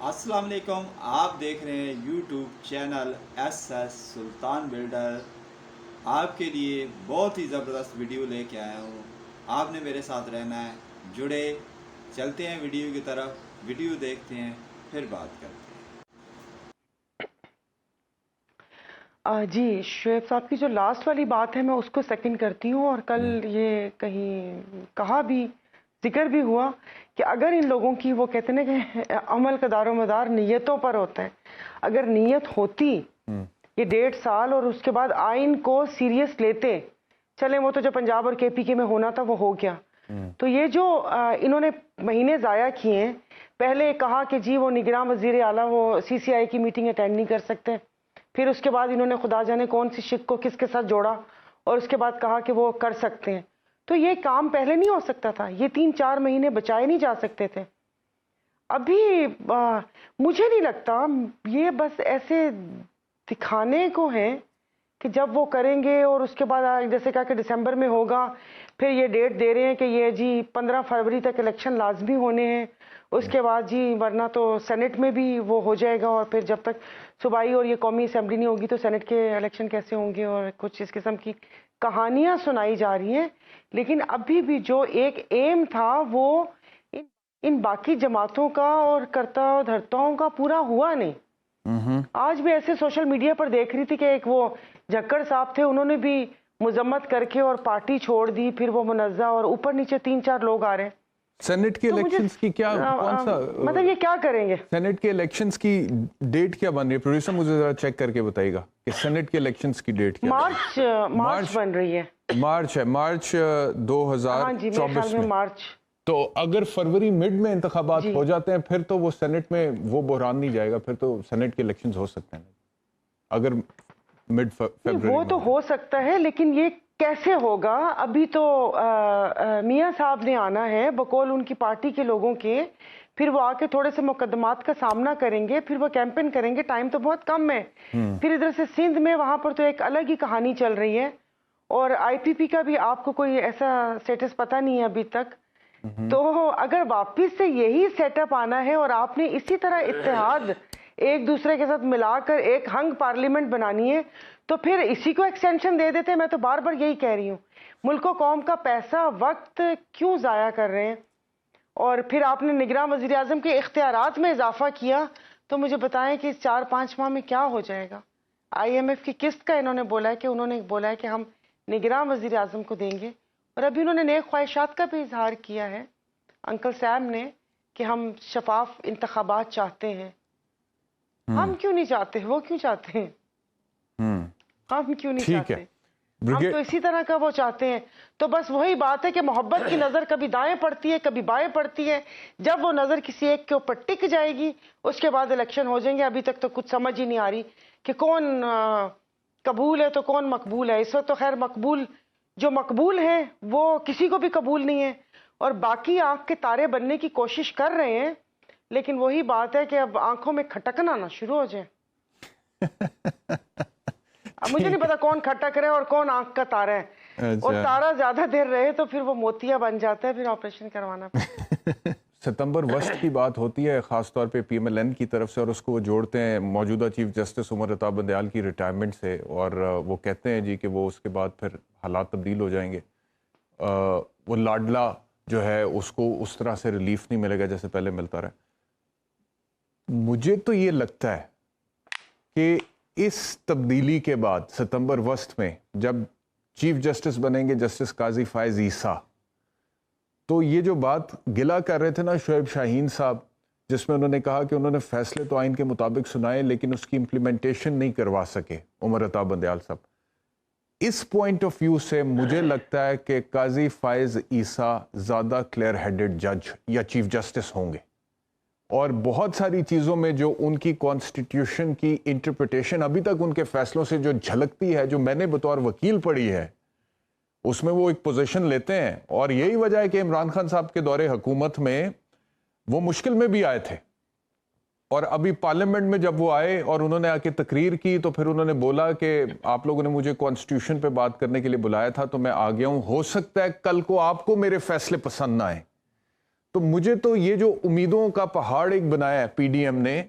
अस्सलाम वालेकुम। आप देख रहे हैं यूट्यूब चैनल एस सुल्तान बिल्डर। आपके लिए बहुत ही ज़बरदस्त वीडियो लेके आया हूँ। आपने मेरे साथ रहना है, जुड़े। चलते हैं वीडियो की तरफ, वीडियो देखते हैं, फिर बात करते हैं। जी, शुएब साहब की जो लास्ट वाली बात है मैं उसको सेकंड करती हूँ। और कल ये कहीं कहा भी, जिक्र भी हुआ कि अगर इन लोगों की, वो कहते हैं ना कि अमल का दारोमदार नीयतों पर होता है, अगर नीयत होती ये 1.5 साल और उसके बाद आइन को सीरियस लेते, चले वो तो जो पंजाब और केपी में होना था वो हो गया। तो ये जो इन्होंने महीने ज़ाया किए हैं, पहले कहा कि जी वो निगरान वजीर आला वो CCI की मीटिंग अटेंड नहीं कर सकते, फिर उसके बाद इन्होंने खुदा जाने कौन सी शिक को किसके साथ जोड़ा और उसके बाद कहा कि वो कर सकते हैं। तो ये काम पहले नहीं हो सकता था? ये 3-4 महीने बचाए नहीं जा सकते थे? अभी मुझे नहीं लगता, ये बस ऐसे दिखाने को है कि जब वो करेंगे और उसके बाद जैसे कहा कि दिसंबर में होगा, फिर ये डेट दे रहे हैं कि ये जी 15 फरवरी तक इलेक्शन लाजमी होने हैं, उसके बाद जी वरना तो सेनेट में भी वो हो जाएगा, और फिर जब तक सूबाई और ये कौमी असेंबली नहीं होगी तो सेनेट के इलेक्शन कैसे होंगे, और कुछ इस किस्म की कहानियां सुनाई जा रही हैं। लेकिन अभी भी जो एक एम था वो इन बाकी जमातों का और कर्ता धर्ताओं का पूरा हुआ नहीं। आज भी ऐसे सोशल मीडिया पर देख रही थी कि एक वो झक्कड़ साहब थे, उन्होंने भी मुजम्मत करके और पार्टी छोड़ दी, फिर वो मुनज़्ज़ा, और ऊपर नीचे 3-4 लोग आ रहे हैं। सेनेट के इलेक्शंस की क्या, कौन सा मतलब ये क्या करेंगे? सेनेट के इलेक्शंस की डेट क्या बन रही है? प्रोड्यूसर मुझे जरा चेक करके बताइएगा कि सेनेट के इलेक्शंस की डेट क्या मार्च बन रही है। मार्च है, मार्च 2024 में। मार्च। तो अगर फरवरी मिड में इंतखाबात हो जाते हैं फिर तो वो सेनेट में वो बहरान नहीं जाएगा, फिर तो सेनेट के इलेक्शंस हो सकते हैं अगर मिड फरवरी। वो तो हो सकता है, लेकिन ये कैसे होगा? अभी तो मियां साहब ने आना है बकौल उनकी पार्टी के लोगों के, फिर वो आके थोड़े से मुकदमात का सामना करेंगे, फिर वो कैंपेन करेंगे, टाइम तो बहुत कम है। फिर इधर से सिंध में वहां पर तो एक अलग ही कहानी चल रही है, और IPP का भी आपको कोई ऐसा स्टेटस पता नहीं है अभी तक। तो अगर वापिस से यही सेटअप आना है और आपने इसी तरह इत्तेहाद एक दूसरे के साथ मिलाकर एक हंग पार्लियामेंट बनानी है, तो फिर इसी को एक्सटेंशन दे देते। मैं तो बार बार यही कह रही हूँ, मुल्क और कौम का पैसा वक्त क्यों ज़ाया कर रहे हैं? और फिर आपने निगरान वज़ीर आज़म के इख्तियारात में इजाफा किया, तो मुझे बताएं कि इस 4-5 माह में क्या हो जाएगा? IMF की किस्त का इन्होंने बोला है कि हम निगरान वज़ीर आज़म को देंगे, और अभी उन्होंने नेक ख्वाहिशात का भी इजहार किया है अंकल सैम ने कि हम शफाफ इंतखाबात चाहते हैं। हम क्यों नहीं चाहते? वो क्यों चाहते हैं? हम क्यों नहीं चाहते? हम तो इसी तरह का वो चाहते हैं। तो बस वही बात है कि मोहब्बत की नज़र कभी दाएं पड़ती है, कभी बाएं पड़ती है। जब वो नज़र किसी एक के ऊपर टिक जाएगी, उसके बाद इलेक्शन हो जाएंगे। अभी तक तो कुछ समझ ही नहीं आ रही कि कौन कबूल है तो कौन मकबूल है। इस वक्त तो खैर मकबूल, जो मकबूल है वो किसी को भी कबूल नहीं है, और बाकी आंख के तारे बनने की कोशिश कर रहे हैं। लेकिन वही बात है कि अब आंखों में खटकना ना शुरू हो जाए। अब मुझे नहीं पता कौन खटक रहा है और कौन आंख का तारा है। और तारा ज्यादा देर रहे तो फिर वो मोतिया बन जाता है, फिर ऑपरेशन करवाना पड़ता है। सितंबर वस्ट की बात होती है खास तौर पे PMLN की तरफ से, और उसको वो जोड़ते हैं मौजूदा चीफ जस्टिस उमर अता बंदयाल की रिटायरमेंट से, और वो कहते हैं जी कि वो उसके बाद फिर हालात तब्दील हो जाएंगे। वो लाडला जो है उसको उस तरह से रिलीफ नहीं मिलेगा जैसे पहले मिलता रहा। मुझे तो ये लगता है कि इस तब्दीली के बाद सितंबर वस्त में जब चीफ जस्टिस बनेंगे जस्टिस काजी फायज ईसा, तो ये जो बात गिला कर रहे थे ना शुएब शाहीन साहब, जिसमें उन्होंने कहा कि उन्होंने फैसले तो आइन के मुताबिक सुनाए लेकिन उसकी इम्प्लीमेंटेशन नहीं करवा सके उमर अता बंदयाल साहब, इस पॉइंट ऑफ व्यू से मुझे लगता है कि काजी फायज ईसा ज़्यादा क्लियर हेडेड जज या चीफ जस्टिस होंगे, और बहुत सारी चीज़ों में जो उनकी कॉन्स्टिट्यूशन की इंटरप्रिटेशन अभी तक उनके फैसलों से जो झलकती है, जो मैंने बतौर वकील पढ़ी है, उसमें वो एक पोजीशन लेते हैं। और यही वजह है कि इमरान खान साहब के दौरे हुकूमत में वो मुश्किल में भी आए थे, और अभी पार्लियामेंट में जब वो आए और उन्होंने आके तकरीर की तो फिर उन्होंने बोला कि आप लोगों ने मुझे कॉन्स्टिट्यूशन पे बात करने के लिए बुलाया था तो मैं आ गया हूं, हो सकता है कल को आपको मेरे फैसले पसंद ना आए। تو مجھے تو یہ جو امیدوں کا پہاڑ ایک بنایا ہے پی ڈی ایم نے